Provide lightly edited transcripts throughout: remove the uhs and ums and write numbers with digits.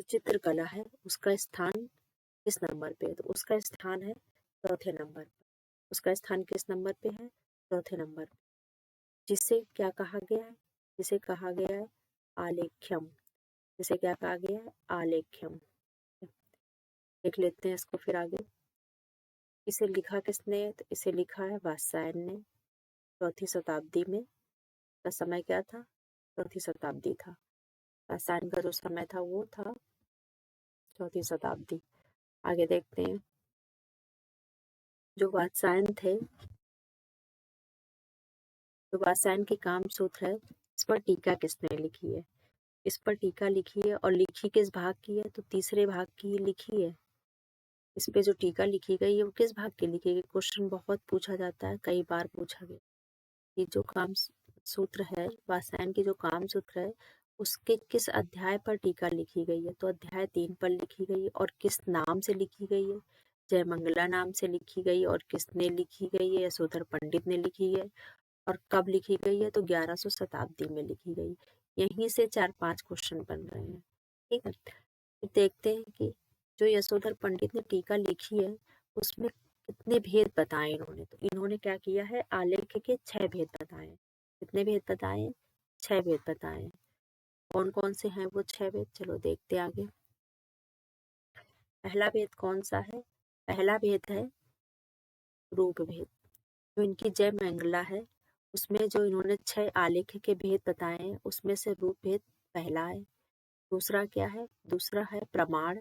जो चित्रकला है उसका स्थान किस नंबर पे है? तो उसका स्थान है चौथे नंबर पर। उसका स्थान किस नंबर पे है? चौथे नंबर पे। जिसे क्या कहा गया है? जिसे कहा गया है आलेख्यम। जिसे क्या कहा गया है? आलेख्यम। देख लेते हैं इसको फिर आगे। इसे लिखा किसने? तो इसे लिखा है वात्स्यायन ने चौथी शताब्दी में। का समय क्या था? चौथी शताब्दी था। वात्स्यायन का जो समय था वो था चौथी शताब्दी। आगे देखते हैं। जो वात्स्यायन थे, जो वात्स्यायन के काम सूत्र है, इस पर टीका किसने लिखी है? इस पर टीका लिखी है और लिखी किस भाग की है? तो तीसरे भाग की लिखी है। इस पे जो टीका लिखी गई है वो किस भाग की लिखी गई? क्वेश्चन बहुत पूछा जाता है, कई बार पूछा गया। ये जो काम सूत्र है, वात्स्यायन की जो काम सूत्र है, उसके किस अध्याय पर टीका लिखी गई है? तो अध्याय 3 पर लिखी गई है। और किस नाम से लिखी गई है? जयमंगला नाम से लिखी गई। और किसने लिखी गई है? यशोधर पंडित ने लिखी है। और कब लिखी गई है? तो 1100 शताब्दी में लिखी गई। यहीं से 4-5 क्वेश्चन बन रहे हैं। ठीक है, फिर देखते हैं कि जो यशोधर पंडित ने टीका लिखी है उसमें कितने भेद बताए इन्होंने। तो इन्होंने क्या किया है? आलेख के 6 भेद बताए। कितने भेद बताए? 6 भेद बताए। कौन कौन से हैं वो 6 भेद? चलो देखते आगे। पहला भेद कौन सा है? पहला भेद है रूप भेद। जो इनकी जय मंगला है उसमें जो इन्होंने 6 आलेख के भेद बताए हैं उसमें से रूप भेद पहला है। दूसरा क्या है? दूसरा है प्रमाण।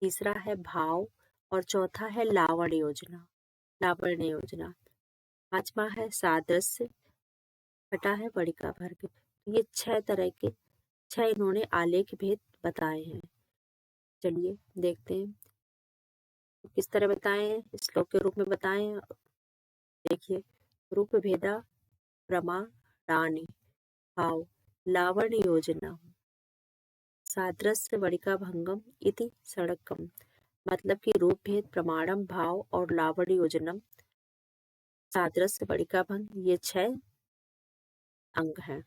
तीसरा है भाव। और चौथा है लावण्य योजना। लावण्य योजना। पांचवा है सादृश्य। छठा है वणिका वर्ग। ये 6 तरह के 6 इन्होंने आलेख भेद बताए हैं। चलिए देखते हैं तो किस तरह बताए हैं। श्लोक के रूप में बताए हैं। देखिए, रूप भेदा प्रमाणानि भाव लावण्य योजना सादृश्य वणिका भंगम इति षडकम। मतलब कि रूप भेद, प्रमाणम, भाव और लावण्य योजनम, सादृश्य, वणिका भंग, ये 6 अंग हैं।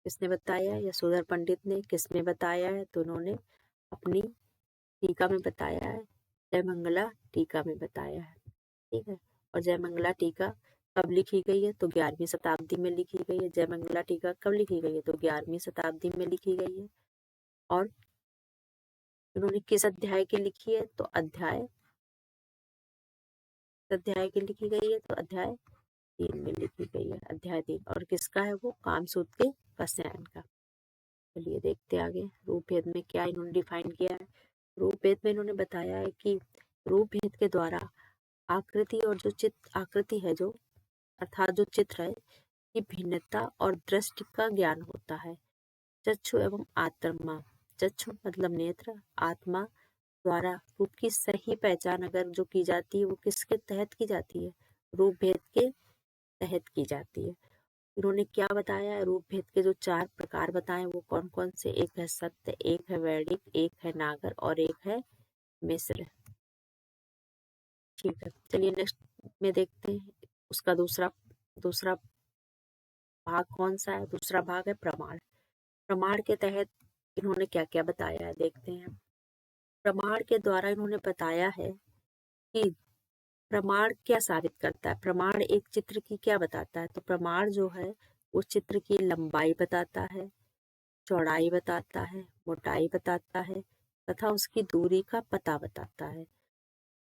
किसने बताया? यशोधर पंडित ने। किसमें बताया है? तो उन्होंने अपनी टीका में बताया है। जयमंगला टीका में बताया है। ठीक है, और जयमंगला टीका कब लिखी गई है? तो 11वीं शताब्दी में लिखी गई है। जयमंगला टीका कब लिखी गई है? तो 11वीं शताब्दी में लिखी गई है। और उन्होंने किस अध्याय की लिखी है? तो अध्याय की लिखी गई है। तो अध्याय 3 में लिखी गई है। अध्याय 3। और किसका है वो? कामसूत्र के वात्स्यायन का। चलिए देखते आगे। रूपभेद में क्या इन्होंने डिफाइन किया है। रूपभेद में इन्होंने बताया है कि रूपभेद के द्वारा आकृति और जो चित्र आकृति है, जो अर्थात जो चित्र है, की भिन्नता और दृष्टि का ज्ञान होता है। चक्षु एवं आत्मा। चक्षु मतलब नेत्र, आत्मा द्वारा रूप की सही पहचान अगर जो की जाती है वो किसके तहत की जाती है? रूप भेद के तहत की जाती है। इन्होंने क्या बताया है? रूप भेद के जो 4 प्रकार बताए वो कौन कौन से? एक है सत्य, एक है वैदिक, एक है नागर और एक है मिश्र। ठीक है, चलिए नेक्स्ट में देखते हैं। उसका दूसरा भाग कौन सा है? दूसरा भाग है प्रमाण। प्रमाण के तहत इन्होंने क्या क्या बताया है, देखते हैं। प्रमाण के द्वारा इन्होंने बताया है कि प्रमाण क्या साबित करता है। प्रमाण एक चित्र की क्या बताता है? तो प्रमाण जो है वो चित्र की लंबाई बताता है, चौड़ाई बताता है, मोटाई बताता है तथा उसकी दूरी का पता बताता है।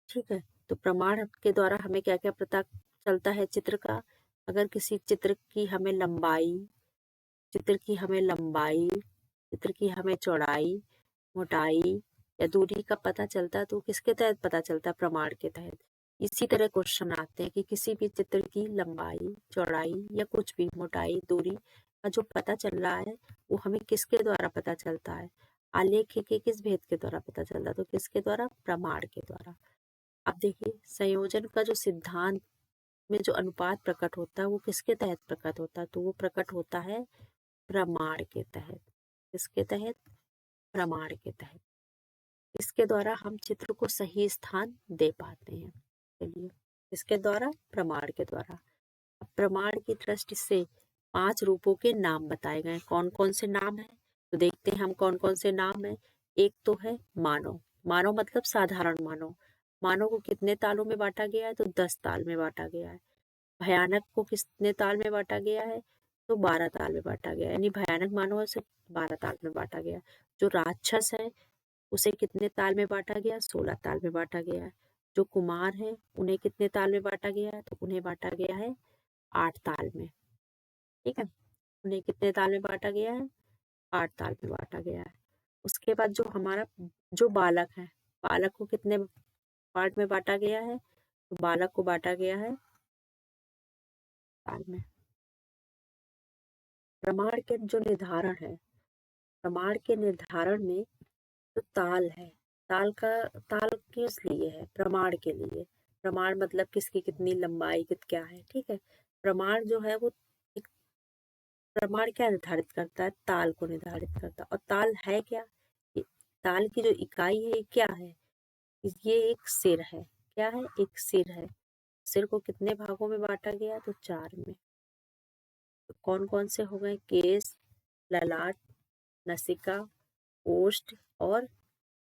ठीक है, तो प्रमाण के द्वारा हमें क्या क्या पता चलता है चित्र का? अगर किसी चित्र की हमें लंबाई, चित्र की हमें चौड़ाई, मोटाई या दूरी का पता चलता है तो किसके तहत पता चलता है? प्रमाण के तहत। इसी तरह क्वेश्चन आते हैं कि किसी भी चित्र की लंबाई, चौड़ाई या कुछ भी मोटाई, दूरी का जो पता चल रहा है वो हमें किसके द्वारा पता चलता है? आलेख के किस भेद के द्वारा पता चलता है? तो किसके द्वारा? प्रमाण के द्वारा। अब देखिए, संयोजन का जो सिद्धांत में जो अनुपात प्रकट होता है वो किसके तहत प्रकट होता है? तो वो प्रकट होता है प्रमाण के तहत। किसके तहत? प्रमाण के तहत। इसके द्वारा हम चित्र को सही स्थान दे पाते हैं। चलिए, इसके द्वारा? प्रमाण के द्वारा। अब प्रमाण की दृष्टि से 5 रूपों के नाम बताए गए। कौन कौन से नाम है? तो देखते हैं हम कौन कौन से नाम है। एक तो है मानव। मानव मतलब साधारण मानव। मानव को कितने तालों में बांटा गया है? तो 10 ताल में बांटा गया है। भयानक को कितने ताल में बांटा गया है? तो 12 ताल में बांटा गया है, यानी भयानक मानव से 12 ताल में बांटा गया। जो राक्षस है उसे कितने ताल में बांटा गया? 16 ताल में बांटा गया है। जो कुमार है उन्हें कितने ताल में बांटा गया है? तो उन्हें बांटा गया है 8 ताल में। ठीक है, उन्हें कितने ताल में बांटा गया है? 8 ताल में बांटा गया है। उसके बाद जो हमारा जो बालक है, बालक को कितने पार्ट में बांटा गया है? तो बालक को बांटा गया है ताल में। प्रमाण के जो निर्धारण है, प्रमाण के निर्धारण में जो ताल है, ताल किस लिए है? प्रमाण के लिए। प्रमाण मतलब किसकी कितनी लंबाई क्या है। ठीक है, प्रमाण जो है वो एक प्रमाण क्या निर्धारित करता है? ताल को निर्धारित करता है। और ताल है क्या? ये ताल की जो इकाई है ये क्या है? ये एक सिर है। क्या है? एक सिर है। सिर को कितने भागों में बांटा गया? तो 4 में। तो कौन कौन से हो गए? केस, ललाट, नसिका, ओष्ठ और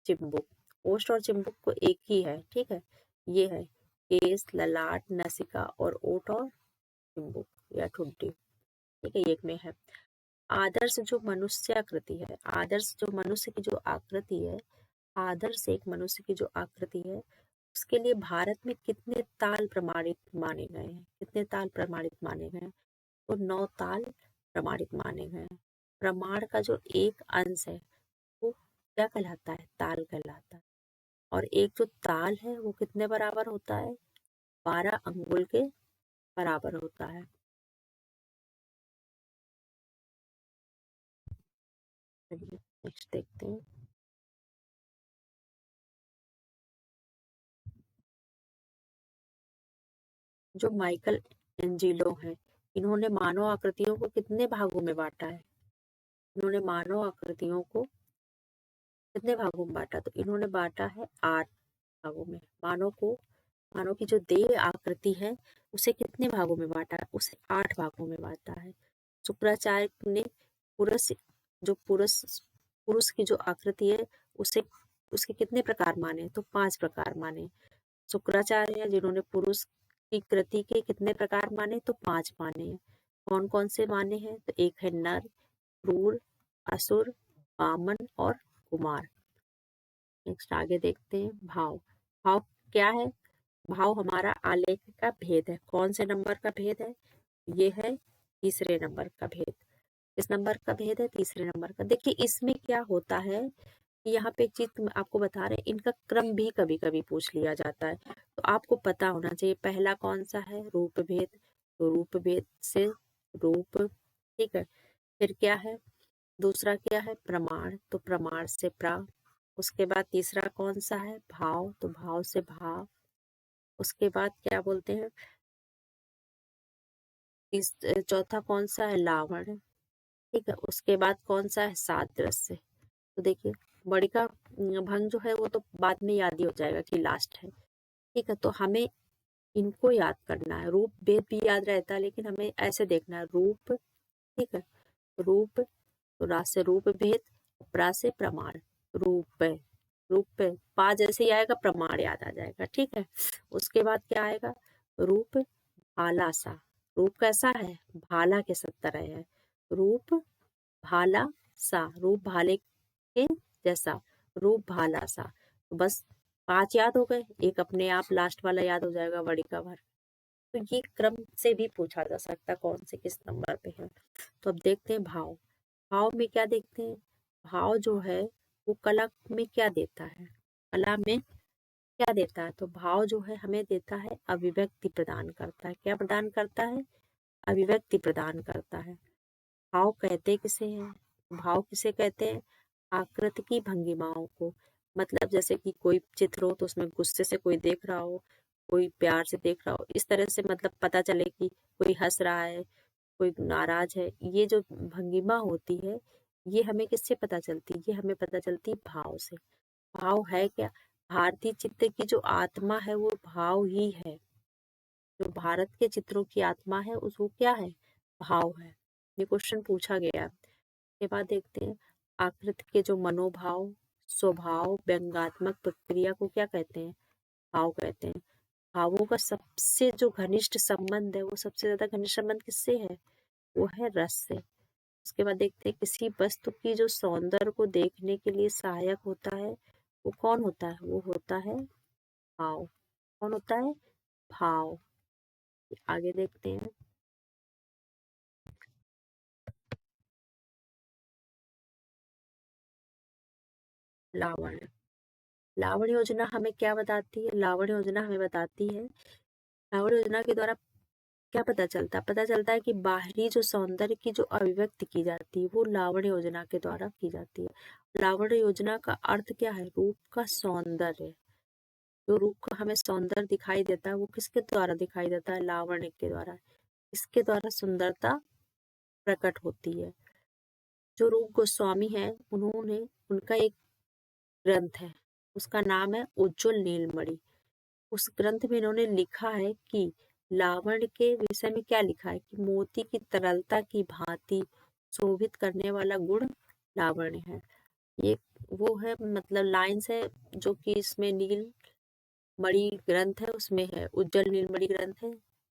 चिम्बुक। ओष्ठ और चिम्बुक को एक ही है। ठीक है, ये है केस, ललाट, नसिका और ओठ और चिम्बुक या ठुड्डी। ठीक है, ये एक में है। आदर्श जो मनुष्य आकृति है, आदर्श जो मनुष्य की जो आकृति है, आदर्श एक मनुष्य की जो आकृति है, उसके लिए भारत में कितने ताल प्रमाणित माने गए हैं? कितने ताल प्रमाणित माने गए हैं? तो 9 ताल प्रमाणित माने गए हैं। प्रमाण का जो एक अंश है वो क्या कहलाता है? ताल कहलाता है। और एक जो ताल है वो कितने बराबर होता है? 12 अंगुल के बराबर होता है। चलिए नेक्स्ट देखते हैं। जो माइकल एंजिलो है, इन्होंने मानव आकृतियों को कितने भागों में बांटा है? इन्होंने मानव आकृतियों को कितने भागों में बांटा? तो इन्होंने बांटा है 8 भागों में। मानव की जो देह आकृति है उसे कितने भागों में बांटा है? उसे 8 भागों में बांटा है। शुक्राचार्य ने पुरुष जो पुरुष पुरुष की जो आकृति है उसे उसके कितने प्रकार माने? तो 5 प्रकार माने। शुक्राचार्य है जिन्होंने पुरुष की कृति के कितने प्रकार माने? तो 5 माने हैं। कौन कौन से माने हैं? तो एक है नर, क्रूर, असुर, वामन और कुमार। नेक्स्ट आगे देखते हैं। भाव। भाव क्या है? भाव हमारा आलेख का भेद है। कौन से नंबर का भेद है? ये है तीसरे नंबर का भेद। किस नंबर का भेद है? तीसरे नंबर का। देखिए इसमें क्या होता है कि यहाँ पे एक चीज आपको बता रहे हैं, इनका क्रम भी कभी कभी पूछ लिया जाता है, तो आपको पता होना चाहिए। पहला कौन सा है? रूप भेद। तो रूप भेद से रूप। ठीक है, फिर क्या है? दूसरा क्या है? प्रमाण। तो प्रमाण से प्रा। उसके बाद तीसरा कौन सा है? भाव। तो भाव से भाव। उसके बाद क्या बोलते हैं? चौथा कौन सा है? लावण्य। ठीक है, उसके बाद कौन सा है? सादृश्य। तो देखिए बड़ी का भंग जो है वो तो बाद में याद ही हो जाएगा कि लास्ट है। ठीक है, तो हमें इनको याद करना है। रूप भेद भी याद रहता है लेकिन हमें ऐसे देखना है रूप। ठीक है, रूप। तो रा से रूप भेद, प्रा से प्रमाण। रूप है, रूप है पा जैसे ही आएगा प्रमाण याद आ जाएगा। ठीक है, उसके बाद क्या आएगा? रूप भाला सा। रूप कैसा है? भाला के सब तरह है। रूप भाला सा, रूप भाले के जैसा, रूप भाला सा। तो बस 5 याद हो गए, एक अपने आप लास्ट वाला याद हो जाएगा वड़ी का भर। तो ये क्रम से भी पूछा जा सकता है कौन से किस नंबर पे है। तो अब देखते हैं भाव। भाव में क्या देखते हैं? भाव जो है वो कला में क्या देता है? कला में क्या देता है? तो भाव जो है हमें देता है अभिव्यक्ति प्रदान करता है। क्या प्रदान करता है? अभिव्यक्ति प्रदान करता है। भाव कहते किसे हैं? भाव किसे कहते हैं? आकृति की भंगिमाओं को। मतलब जैसे कि कोई चित्र हो तो उसमें गुस्से से कोई देख रहा हो, कोई प्यार से देख रहा हो, इस तरह से मतलब पता चले कि कोई हंस रहा है, कोई नाराज है। ये जो भंगिमा होती है ये हमें किससे पता चलती है? ये हमें पता चलती है भाव से। भाव है क्या? भारतीय चित्र की जो आत्मा है वो भाव ही है। जो भारत के चित्रों की आत्मा है उस वो क्या है? भाव है। ये क्वेश्चन पूछा गया है। के बाद देखते हैं आकृति के जो मनोभाव, स्वभाव, व्यंग्यात्मक प्रक्रिया को क्या कहते हैं? भाव कहते हैं। भावों का सबसे जो घनिष्ठ संबंध है, वो सबसे ज्यादा घनिष्ठ संबंध किससे है? वो है रस से। उसके बाद देखते हैं किसी वस्तु की जो सौंदर्य को देखने के लिए सहायक होता है, वो कौन होता है? वो होता है भाव। कौन होता है? भाव। आगे देखते हैं। लावण्य। लावण्य योजना हमें क्या बताती है? लावण्य योजना हमें बताती है, लावण्य योजना के द्वारा क्या पता चलता है? पता चलता है कि बाहरी जो सौंदर्य की जो अभिव्यक्ति की जाती है, वो लावण्य योजना के द्वारा की जाती है। लावण्य योजना का अर्थ क्या है? रूप का सौंदर्य। जो रूप का हमें सौंदर्य दिखाई देता है, वो किसके द्वारा दिखाई देता है? लावण्य के द्वारा। इसके द्वारा सुंदरता प्रकट होती है। जो रूप गोस्वामी है, उन्होंने उनका एक ग्रंथ है, उसका नाम है उज्ज्वल नीलमणि। उस ग्रंथ में इन्होंने लिखा है कि लावण्य के विषय में क्या लिखा है कि मोती की तरलता की भांति शोभित करने वाला गुण लावण्य है। ये वो है, मतलब लाइन्स है जो कि इसमें नील मणि ग्रंथ है, उसमें है, उज्जवल नीलमणि ग्रंथ है,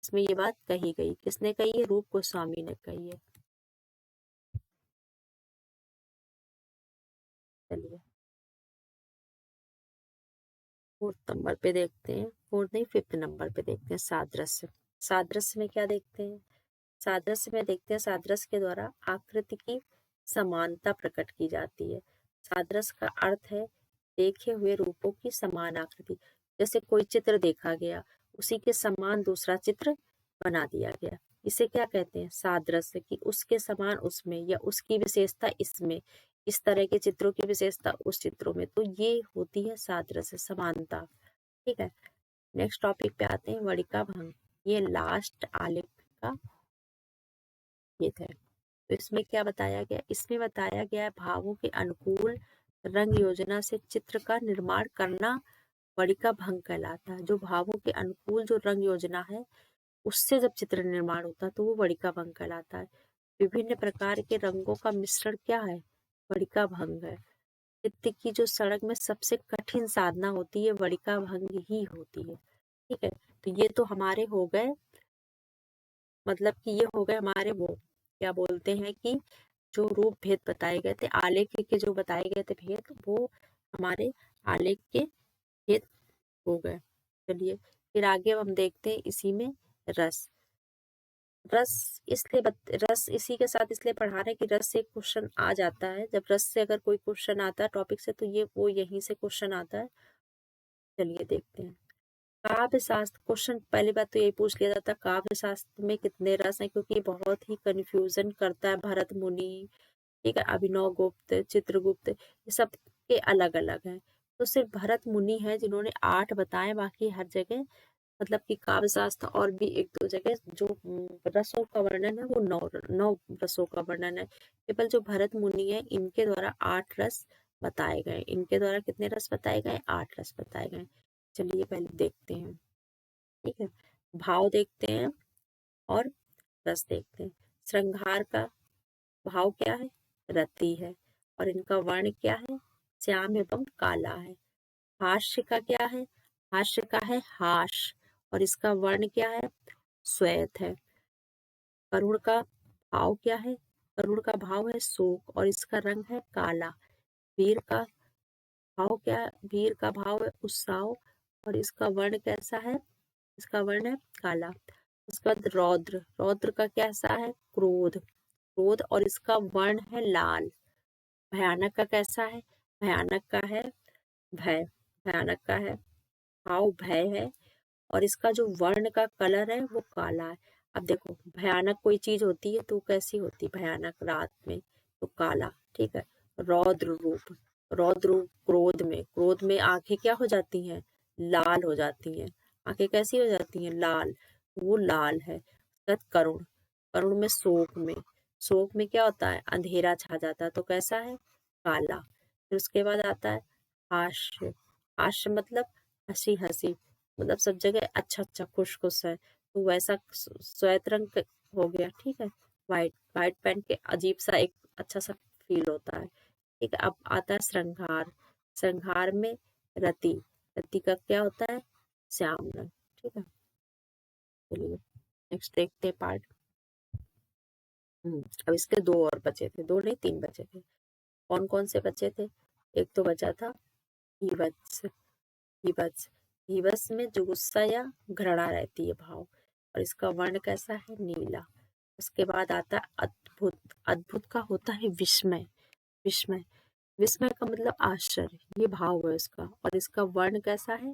इसमें ये बात कही गई। किसने कही है? रूप गोस्वामी ने कही है। चलिए फोर्थ नंबर पे देखते हैं, फोर्थ नहीं फिफ्थ नंबर पे देखते हैं सादृश्य। सादृश्य में क्या देखते हैं? सादृश्य में देखते हैं, सादृश्य के द्वारा आकृति की समानता प्रकट की जाती है। सादृश्य का अर्थ है देखे हुए रूपों की समान आकृति। जैसे कोई चित्र देखा गया, उसी के समान दूसरा चित्र बना दिया गया, इसे क्या कहते हैं? सादृश्य। कि उसके समान उसमें या उसकी विशेषता इसमें, इस तरह के चित्रों की विशेषता उस चित्रों में, तो ये होती है सादृश्य, समानता। ठीक है, नेक्स्ट टॉपिक पे आते हैं, वणिका भंग। ये लास्ट आलेख का ये है। तो इसमें क्या बताया गया? इसमें बताया गया है भावों के अनुकूल रंग योजना से चित्र का निर्माण करना वणिका भंग कहलाता है। जो भावों के अनुकूल जो रंग योजना है, उससे जब चित्र निर्माण होता है तो वो वणिका भंग कहलाता है। विभिन्न प्रकार के रंगों का मिश्रण क्या है? वणिका भंग है। चित्त की जो सड़क में सबसे कठिन साधना होती है, वणिका भंग ही होती है। ठीक है, तो ये तो हमारे हो गए, मतलब कि ये हो गए हमारे वो क्या बोलते हैं कि जो रूप भेद बताए गए थे, आलेख के जो बताए गए थे भेद, वो हमारे आलेख के भेद हो गए। चलिए फिर आगे अब हम देखते हैं इसी में रस। रस रस इसी के साथ इसलिए पढ़ा रहे हैं कि रस से एक क्वेश्चन आ जाता है। जब रस से अगर कोई क्वेश्चन आता है टॉपिक से, तो ये वो यहीं से क्वेश्चन आता है। चलिए देखते हैं। काव्य शास्त्र क्वेश्चन, पहली बात तो यही पूछ लिया जाता है काव्य शास्त्र में कितने रस हैं, क्योंकि ये बहुत ही कंफ्यूजन करता है। भरत मुनि, ठीक है, अभिनव गुप्त, चित्रगुप्त, ये सब के अलग अलग हैं। तो सिर्फ भरत मुनि है जिन्होंने 8 बताए, बाकी हर जगह मतलब कि काव्य शास्त्र और भी एक दो जगह जो रसों का वर्णन है वो 9 रसों का वर्णन है। केवल जो भरत मुनि है, इनके द्वारा 8 रस बताए गए। इनके द्वारा कितने रस बताए गए? 8 रस बताए गए। चलिए पहले देखते हैं। ठीक है, भाव देखते हैं और रस देखते हैं। श्रृंगार का भाव क्या है? रति है। और इनका वर्ण क्या है? श्याम एवं काला है। हास्य का क्या है? हास्य का है हास, और इसका वर्ण क्या है? श्वेत है। करुण का भाव क्या है? करुण का भाव है शोक, और इसका रंग है काला। वीर का भाव क्या है? वीर का भाव है उत्साह, और इसका वर्ण कैसा है? इसका वर्ण है काला। उसके बाद रौद्र, रौद्र का कैसा है? क्रोध, क्रोध, और इसका वर्ण है लाल। भयानक का कैसा है? भयानक का है भय, भयानक का है भाव भय है, और इसका जो वर्ण का कलर है वो काला है। अब देखो, भयानक कोई चीज होती है तो कैसी होती है? भयानक रात में तो काला। ठीक है, रौद्र रूप, रौद्र रूप क्रोध में, क्रोध में आंखें क्या हो जाती हैं? लाल हो जाती हैं। आंखें कैसी हो जाती हैं? लाल, वो लाल है। उसके बाद करुण, करुण में शोक में, शोक में क्या होता है? अंधेरा छा जाता है, तो कैसा है? काला। फिर उसके बाद आता है हास्य, हास्य मतलब हंसी हंसी, मतलब सब जगह अच्छा अच्छा खुश खुश है, तो वैसा श्वेत रंग हो गया। ठीक है, वाइट, वाइट पहन के अजीब सा एक अच्छा सा फील होता है। ठीक है। अब आता है श्रृंगार। श्रृंगार में रति, रति का क्या होता है? श्याम रंग। ठीक है, चलिए नेक्स्ट देखते हैं पार्ट। अब इसके दो और बचे थे, दो नहीं तीन बचे थे। कौन कौन से बचे थे? एक तो बचा था हीवत्स। हीवत्स, हीवत्स में जुगुस्सा या घृणा रहती है भाव, और इसका वर्ण कैसा है? नीला। उसके बाद आता है अद्भुत। अद्भुत का होता है विस्मय। विस्मय, विस्मय का मतलब आश्चर्य, ये भाव है इसका, और इसका वर्ण कैसा है?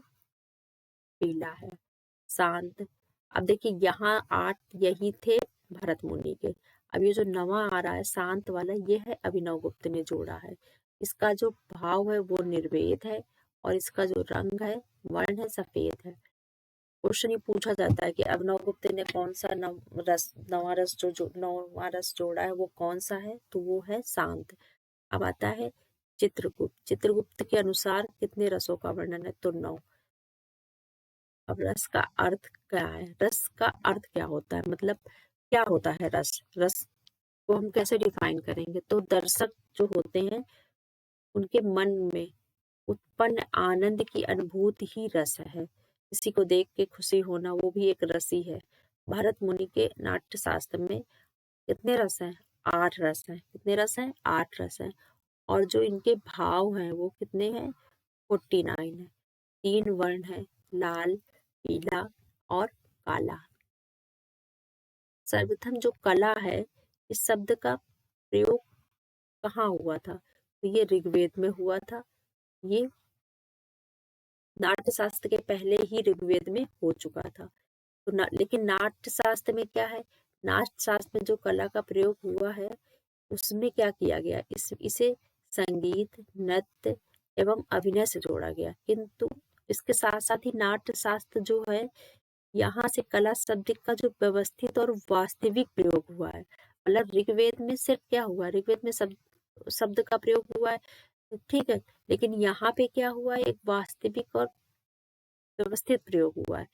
पीला है। शांत, अब देखिए यहाँ 8 यही थे भरत मुनि के। अब ये जो नवा आ रहा है शांत वाला, ये है अभिनव गुप्त ने जोड़ा है। इसका जो भाव है वो निर्वेद है, और इसका जो रंग है, वर्ण है, सफेद है। क्वेश्चन ये पूछा जाता है कि अभिनव गुप्त ने कौन सा नवा रस जो नवा रस जोड़ा है वो कौन सा है? तो वो है शांत। अब आता है चित्रगुप्त। चित्रगुप्त के अनुसार कितने रसों का वर्णन है? तो 9। अब रस का अर्थ क्या है? रस का अर्थ क्या होता है, मतलब क्या होता है रस? रस को हम कैसे डिफाइन करेंगे? तो दर्शक जो होते हैं उनके मन में उत्पन्न आनंद की अनुभूति ही रस है। किसी को देख के खुशी होना, वो भी एक रस ही है। भरत मुनि के नाट्य शास्त्र में कितने रस हैं? 8 रस हैं। कितने रस हैं? 8 रस हैं। और जो इनके भाव हैं वो कितने हैं? 49 है। 3 वर्ण है, लाल, पीला और काला। सर्वप्रथम जो कला है, इस शब्द का प्रयोग कहाँ हुआ था? तो ये ऋग्वेद में हुआ था। ये नाट्य शास्त्र के पहले ही ऋग्वेद में हो चुका था। तो लेकिन नाट्य शास्त्र में क्या है? नाट्य शास्त्र में जो कला का प्रयोग हुआ है उसमें क्या किया गया? इसे संगीत, नृत्य एवं अभिनय से जोड़ा गया। किंतु इसके साथ साथ ही नाट्य शास्त्र जो है, यहाँ से कला शब्द का जो व्यवस्थित और वास्तविक प्रयोग हुआ है। मतलब ऋग्वेद में सिर्फ क्या हुआ? ऋग्वेद में शब्द शब्द का प्रयोग हुआ है, ठीक है, लेकिन यहाँ पे क्या हुआ है? एक वास्तविक और व्यवस्थित प्रयोग हुआ है।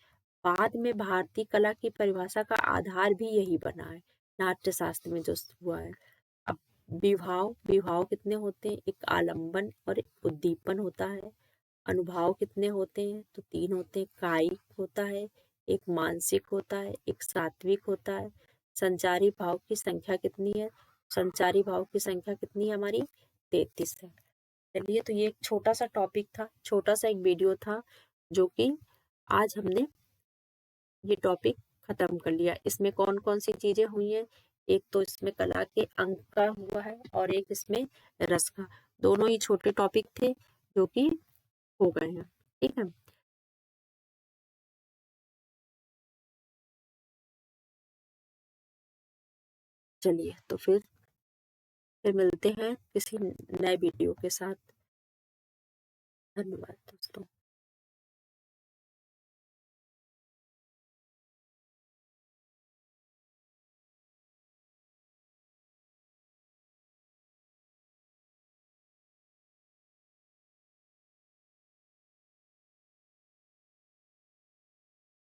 बाद में भारतीय कला की परिभाषा का आधार भी यही बना है, नाट्य शास्त्र में जो हुआ है। अब विभाव, विभाव कितने होते हैं? एक आलंबन और एक उद्दीपन होता है। अनुभाव कितने होते हैं? तो 3 होते हैं। कायिक होता है, एक मानसिक होता है, एक सात्विक होता है। संचारी भाव की संख्या कितनी है? संचारी भाव की संख्या कितनी है हमारी? 33 है। चलिए, तो ये एक छोटा सा टॉपिक था, छोटा सा एक वीडियो था, जो कि आज हमने ये टॉपिक खत्म कर लिया। इसमें कौन कौन सी चीजें हुई हैं? एक तो इसमें कला के अंक का हुआ है, और एक इसमें रस का। दोनों ही छोटे टॉपिक थे जो कि हो गए हैं। ठीक है, चलिए तो फिर मिलते हैं किसी नए वीडियो के साथ। धन्यवाद दोस्तों।